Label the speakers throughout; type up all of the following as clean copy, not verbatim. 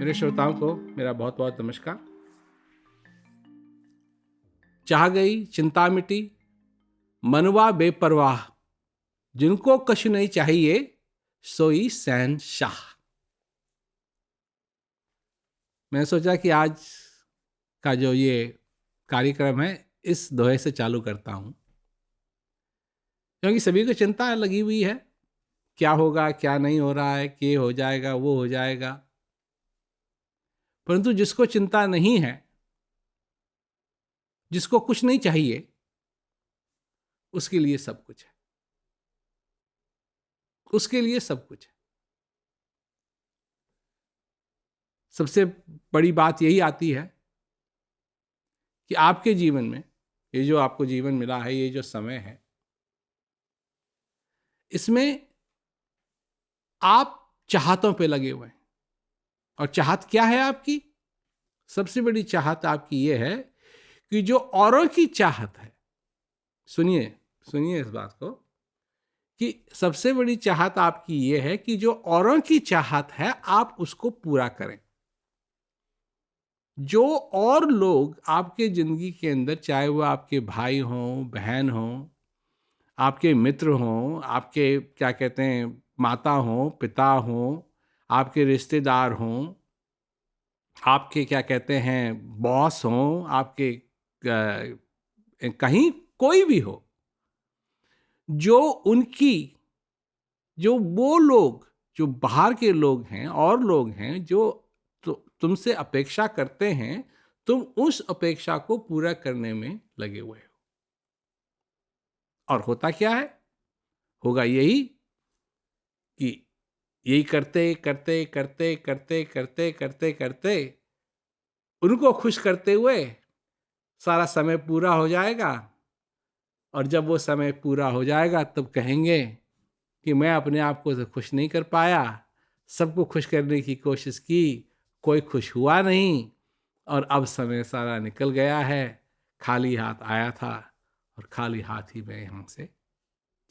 Speaker 1: मेरे श्रोताओं को मेरा बहुत बहुत नमस्कार। चाह गई चिंता मिटी, मनवा बेपरवाह, जिनको कछु नहीं चाहिए सोई शहंशाह। मैंने सोचा कि आज का जो ये कार्यक्रम है इस दोहे से चालू करता हूं, क्योंकि सभी को चिंता लगी हुई है, क्या होगा क्या नहीं हो रहा है, ये हो जाएगा वो हो जाएगा। परंतु जिसको चिंता नहीं है, जिसको कुछ नहीं चाहिए, उसके लिए सब कुछ है। उसके लिए सब कुछ है। सबसे बड़ी बात यही आती है कि आपके जीवन में ये जो आपको जीवन मिला है, ये जो समय है, इसमें आप चाहतों पे लगे हुए हैं। और चाहत क्या है आपकी? सबसे बड़ी चाहत आपकी ये है कि जो औरों की चाहत है, सुनिए सुनिए इस बात को, कि सबसे बड़ी चाहत आपकी ये है कि जो औरों की चाहत है आप उसको पूरा करें। जो और लोग आपके जिंदगी के अंदर, चाहे वो आपके भाई हों, बहन हों, आपके मित्र हों, आपके क्या कहते हैं माता हों, पिता हों, आपके रिश्तेदार हों, आपके क्या कहते हैं बॉस हों, आपके कहीं कोई भी हो, जो उनकी, जो वो लोग, जो बाहर के लोग हैं और लोग हैं जो तुमसे अपेक्षा करते हैं, तुम उस अपेक्षा को पूरा करने में लगे हुए हो। और होता क्या है? होगा यही कि यही करते करते करते करते करते करते करते उनको खुश करते हुए सारा समय पूरा हो जाएगा। और जब वो समय पूरा हो जाएगा तब कहेंगे कि मैं अपने आप को तो खुश नहीं कर पाया, सबको खुश करने की कोशिश की, कोई खुश हुआ नहीं, और अब समय सारा निकल गया है, खाली हाथ आया था और खाली हाथ ही मैं यहां से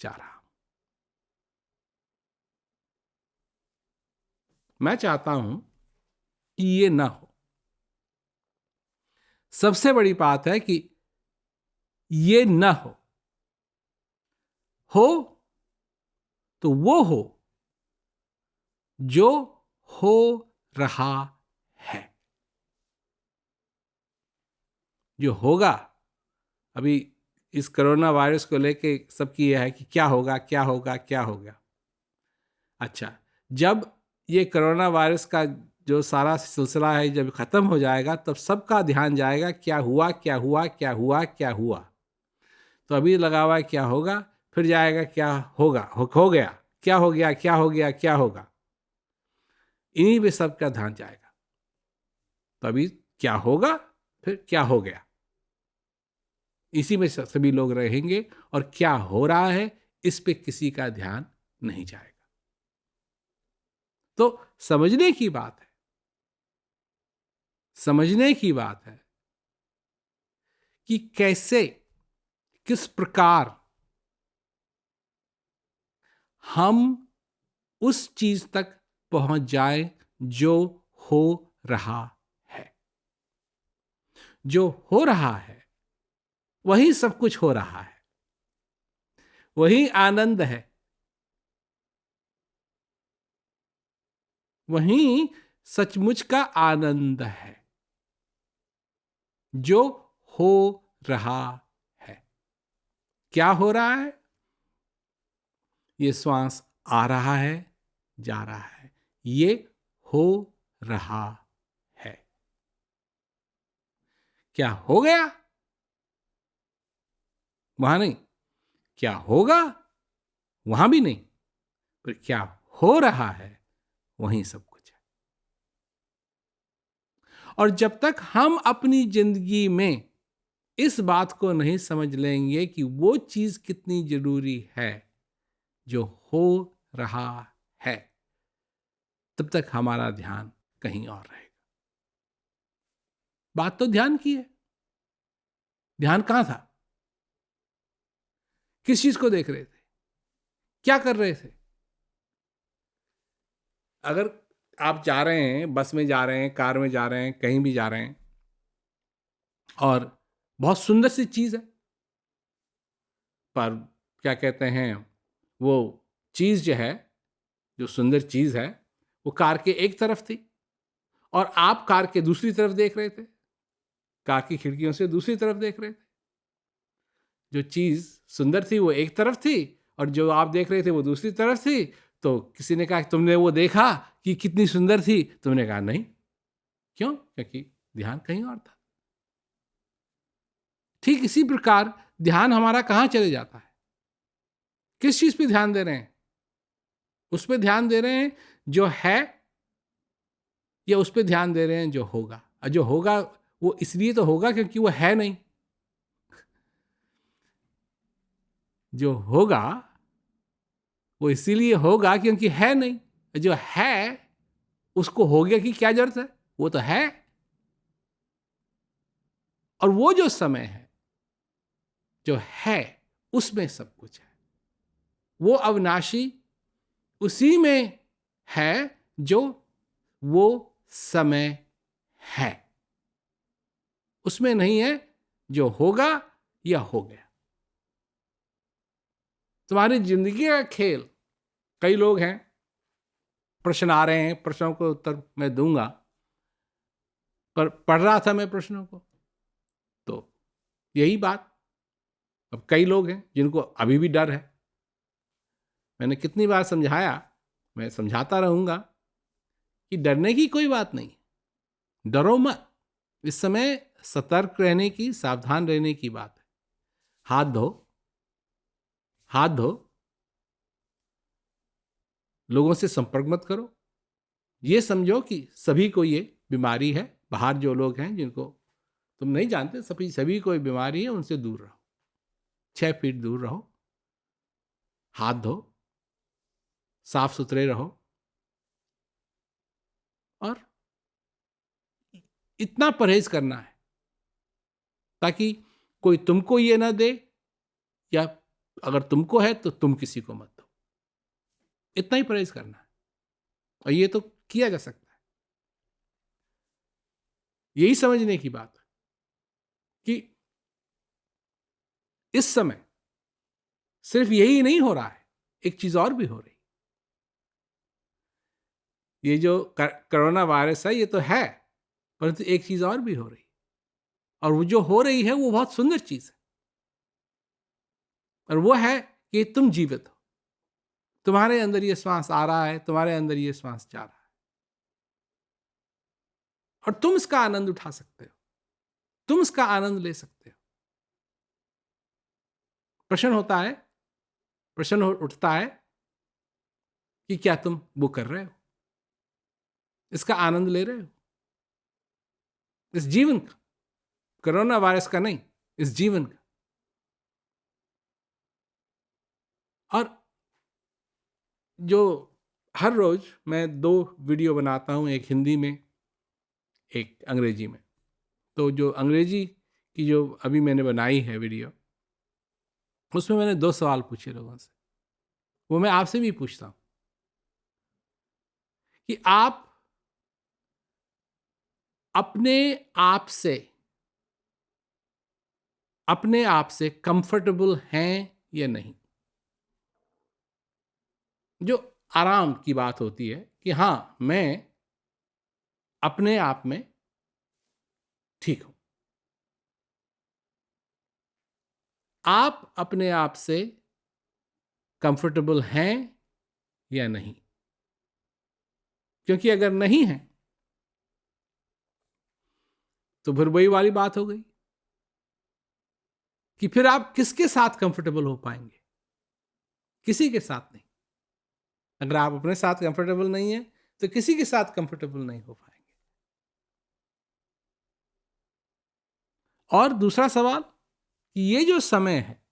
Speaker 1: जा रहा हूं। मैं चाहता हूं कि ये ना हो। सबसे बड़ी बात है कि ये ना हो तो वो हो जो हो रहा है। जो होगा, अभी इस कोरोना वायरस को लेके सबकी यह है कि क्या होगा क्या होगा क्या होगा। अच्छा, जब ये कोरोना वायरस का जो सारा सिलसिला है जब खत्म हो जाएगा, तब सबका ध्यान जाएगा क्या हुआ क्या हुआ क्या हुआ क्या हुआ। तो अभी लगा हुआ है क्या होगा, फिर जाएगा क्या होगा, हो गया, क्या हो गया क्या हो गया क्या होगा। इन्हीं पे सबका ध्यान जाएगा। तो अभी क्या होगा, फिर क्या हो गया, इसी में सभी लोग रहेंगे। और क्या हो रहा है इस पे किसी का ध्यान नहीं जाएगा। तो समझने की बात है, समझने की बात है कि कैसे, किस प्रकार हम उस चीज तक पहुंच जाए जो हो रहा है। जो हो रहा है वही सब कुछ हो रहा है, वही आनंद है, वही सचमुच का आनंद है जो हो रहा है। क्या हो रहा है? ये श्वास आ रहा है, जा रहा है, ये हो रहा है। क्या हो गया वहां नहीं, क्या होगा वहां भी नहीं, पर क्या हो रहा है वहीं सब कुछ है। और जब तक हम अपनी जिंदगी में इस बात को नहीं समझ लेंगे कि वो चीज कितनी जरूरी है जो हो रहा है, तब तक हमारा ध्यान कहीं और रहेगा। बात तो ध्यान की है। ध्यान कहां था? किस चीज को देख रहे थे? क्या कर रहे थे? अगर आप जा रहे हैं, बस में जा रहे हैं, कार में जा रहे हैं, कहीं भी जा रहे हैं, और बहुत सुंदर सी चीज़ है, पर क्या कहते हैं, वो चीज़ जो है, जो सुंदर चीज़ है, वो कार के एक तरफ थी और आप कार के दूसरी तरफ देख रहे थे, कार की खिड़कियों से दूसरी तरफ देख रहे थे। जो चीज़ सुंदर थी वो एक तरफ थी और जो आप देख रहे थे वो दूसरी तरफ थी। तो किसी ने कहा तुमने वो देखा कि कितनी सुंदर थी? तुमने कहा नहीं। क्यों? क्योंकि ध्यान कहीं और था। ठीक इसी प्रकार ध्यान हमारा कहाँ चले जाता है? किस चीज़ पे ध्यान दे रहे हैं? उस पे ध्यान दे रहे हैं जो है, या उस पे ध्यान दे रहे हैं जो होगा? और जो होगा वो इसलिए तो होगा क्योंकि वो है नहीं। जो होगा वो इसीलिए होगा क्योंकि है नहीं। जो है उसको हो गया की क्या जरूरत है? वो तो है। और वो जो समय है जो है उसमें सब कुछ है। वो अविनाशी उसी में है जो वो समय है, उसमें नहीं है जो होगा या हो गया। तुम्हारी जिंदगी का खेल, कई लोग हैं, प्रश्न आ रहे हैं, प्रश्नों को उत्तर मैं दूंगा, पर पढ़ रहा था मैं प्रश्नों को, तो यही बात। अब कई लोग हैं जिनको अभी भी डर है। मैंने कितनी बार समझाया, मैं समझाता रहूंगा कि डरने की कोई बात नहीं, डरो मत। इस समय सतर्क रहने की, सावधान रहने की बात है। हाथ धो, हाथ धो, लोगों से संपर्क मत करो। ये समझो कि सभी को ये बीमारी है। बाहर जो लोग हैं जिनको तुम नहीं जानते, सभी को ये बीमारी है, उनसे दूर रहो, 6 फीट दूर रहो, हाथ धो, साफ सुथरे रहो, और इतना परहेज करना है ताकि कोई तुमको ये ना दे, या अगर तुमको है तो तुम किसी को मत दो। इतना ही परहेज करना है, और ये तो किया जा सकता है। यही समझने की बात है कि इस समय सिर्फ यही नहीं हो रहा है, एक चीज और भी हो रही। ये जो कोरोना वायरस है ये तो है, परंतु एक चीज और भी हो रही, और वो जो हो रही है वो बहुत सुंदर चीज है। और वो है कि तुम जीवित हो, तुम्हारे अंदर ये श्वास आ रहा है, तुम्हारे अंदर ये श्वास जा रहा है, और तुम इसका आनंद उठा सकते हो, तुम इसका आनंद ले सकते हो। प्रश्न होता है, प्रश्न उठता है कि क्या तुम वो कर रहे हो, इसका आनंद ले रहे हो, इस जीवन का, कोरोना वायरस का नहीं, इस जीवन का। और जो हर रोज मैं 2 वीडियो बनाता हूं, एक हिंदी में, एक अंग्रेजी में। तो जो अंग्रेजी की जो अभी मैंने बनाई है वीडियो, उसमें मैंने 2 सवाल पूछे लोगों से। वो मैं आपसे भी पूछता हूं कि आप अपने आप से कंफर्टेबल हैं या नहीं। जो आराम की बात होती है कि हाँ, मैं अपने आप में ठीक हूं। आप अपने आप से कंफर्टेबल हैं या नहीं? क्योंकि अगर नहीं है तो फिर वही वाली बात हो गई कि फिर आप किसके साथ कंफर्टेबल हो पाएंगे? किसी के साथ नहीं। अगर आप अपने साथ कंफर्टेबल नहीं है तो किसी के साथ कंफर्टेबल नहीं हो पाएंगे। और दूसरा सवाल कि ये जो समय है,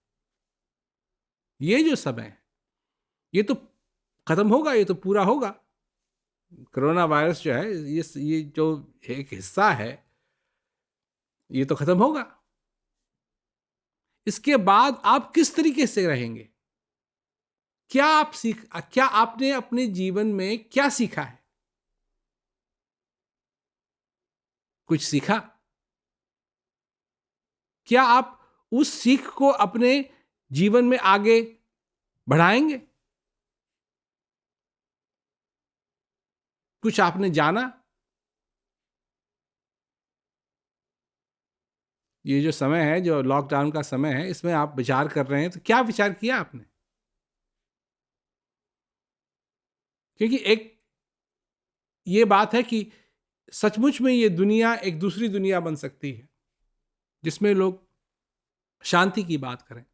Speaker 1: ये तो खत्म होगा, ये तो पूरा होगा। कोरोना वायरस जो है, ये जो एक हिस्सा है, ये तो खत्म होगा। इसके बाद आप किस तरीके से रहेंगे? क्या आपने अपने जीवन में क्या सीखा है? कुछ सीखा? क्या आप उस सीख को अपने जीवन में आगे बढ़ाएंगे? कुछ आपने जाना? ये जो समय है, जो लॉकडाउन का समय है, इसमें आप विचार कर रहे हैं, तो क्या विचार किया आपने? क्योंकि एक ये बात है कि सचमुच में ये दुनिया एक दूसरी दुनिया बन सकती है, जिसमें लोग शांति की बात करें,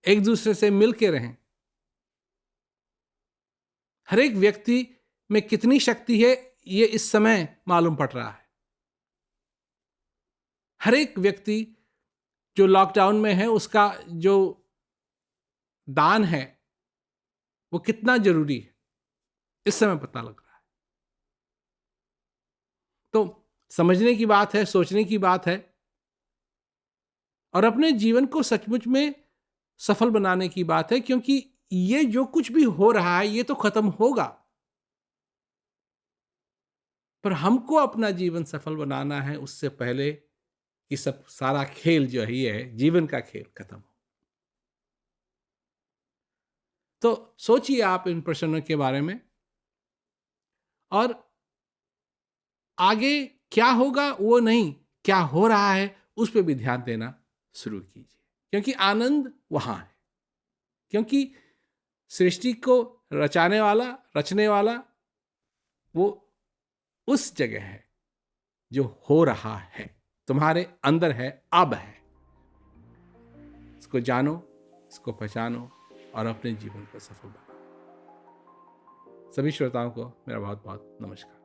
Speaker 1: एक दूसरे से मिल के रहें। हर एक व्यक्ति में कितनी शक्ति है, ये इस समय मालूम पड़ रहा है। हर एक व्यक्ति जो लॉकडाउन में है, उसका जो दान है वो कितना जरूरी है, इस समय पता लग रहा है। तो समझने की बात है, सोचने की बात है, और अपने जीवन को सचमुच में सफल बनाने की बात है, क्योंकि ये जो कुछ भी हो रहा है ये तो खत्म होगा, पर हमको अपना जीवन सफल बनाना है उससे पहले कि सब सारा खेल जो है, ये है जीवन का खेल, खत्म हो। तो सोचिए आप इन प्रश्नों के बारे में, और आगे क्या होगा वो नहीं, क्या हो रहा है उस पर भी ध्यान देना शुरू कीजिए, क्योंकि आनंद वहां है। क्योंकि सृष्टि को रचने वाला वो उस जगह है जो हो रहा है, तुम्हारे अंदर है, अब है। इसको जानो, इसको पहचानो और अपने जीवन को सफल बनाओ। सभी श्रोताओं को मेरा बहुत बहुत नमस्कार।